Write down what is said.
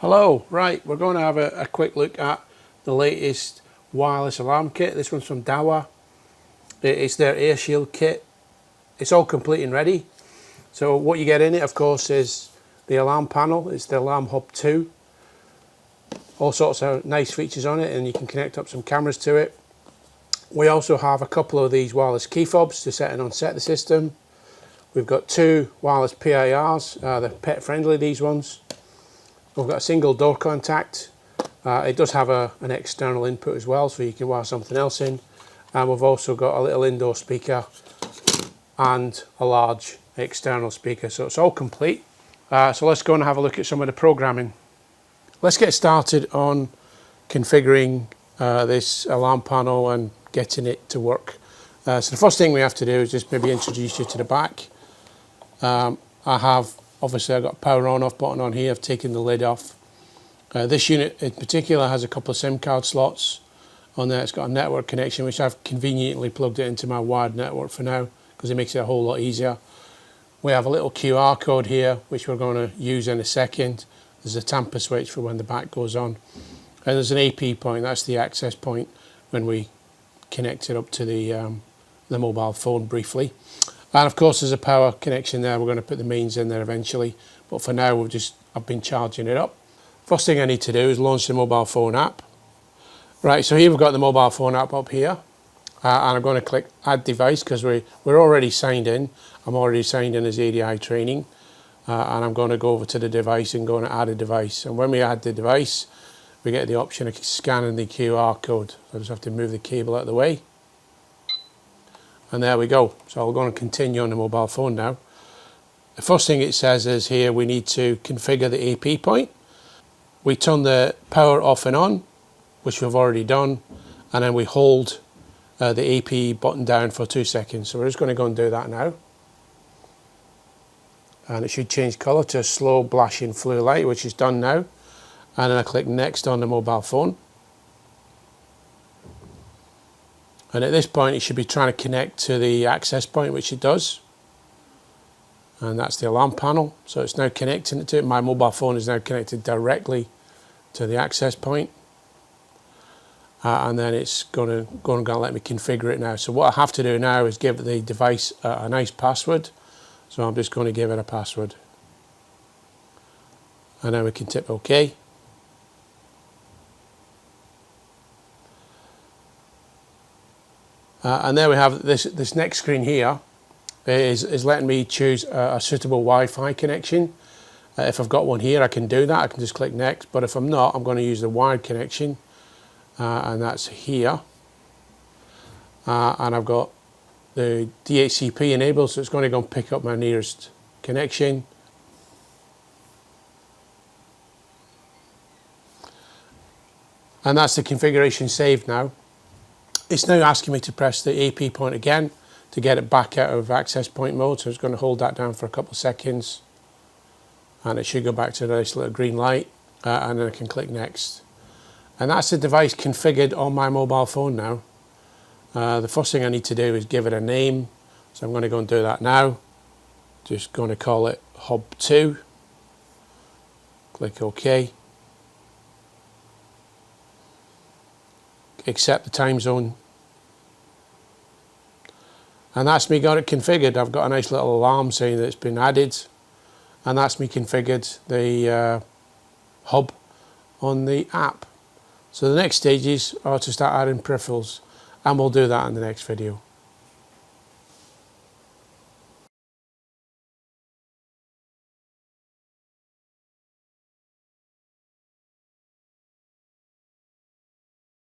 Hello, right, we're going to have a quick look at the latest wireless alarm kit. This one's from Dahua. It's their AirShield kit. It's all complete and ready. So what you get in it, of course, is the alarm panel. It's the alarm Hub2. All sorts of nice features on it, and you can connect up some cameras to it. We also have a couple of these wireless keyfobs to set and unset the system. We've got two wireless PIRs. They're pet friendly, these ones. We've got a single door contact. It does have an external input as well, so you can wire something else in. And we've also got a little indoor speaker and a large external speaker, so it's all complete. So let's go and have a look at some of the programming. Let's get started on configuring this alarm panel and getting it to work. So the first thing we have to do is just maybe introduce you to the back. Obviously I've got power on off button on here. I've taken the lid off. This unit in particular has a couple of SIM card slots on there. It's got a network connection, which I've conveniently plugged it into my wired network for now because it makes it a whole lot easier. We have a little QR code here which we're going to use in a second. There's a tamper switch for when the back goes on, and there's an AP point. That's the access point when we connect it up to the mobile phone briefly. And of course there's a power connection there. We're going to put the mains in there eventually, but for now I've been charging it up. First thing I need to do is launch the mobile phone app. Right, so here we've got the mobile phone app up here, and I'm going to click add device because we're already signed in. I'm already signed in as ADI training, and I'm going to go over to the device and going to add a device. And when we add the device, we get the option of scanning the QR code. So I just have to move the cable out of the way. And there we go. So we're going to continue on the mobile phone now. The first thing it says is here we need to configure the AP point. We turn the power off and on, which we've already done, and then we hold the AP button down for 2 seconds. So we're just going to go and do that now. And it should change colour to a slow flashing blue light, which is done now. And then I click next on the mobile phone. And at this point it should be trying to connect to the access point, which it does. And that's the alarm panel. So it's now connecting it to it. My mobile phone is now connected directly to the access point. And then it's going to let me configure it now. So what I have to do now is give the device a nice password. So I'm just going to give it a password. And then we can tip OK. And there we have this next screen here is letting me choose a suitable Wi-Fi connection. If I've got one here, I can do that. I can just click next. But if I'm not, I'm going to use the wired connection. And that's here. And I've got the DHCP enabled, so it's going to go and pick up my nearest connection. And that's the configuration saved now. It's now asking me to press the AP point again to get it back out of access point mode. So it's going to hold that down for a couple of seconds. And it should go back to the nice little green light. And then I can click next. And that's the device configured on my mobile phone now. The first thing I need to do is give it a name. So I'm going to go and do that now. Just going to call it Hub2. Click OK. Accept the time zone. And that's me got it configured. I've got a nice little alarm saying that it's been added. And that's me configured the hub on the app. So the next stages are to start adding peripherals, and we'll do that in the next video.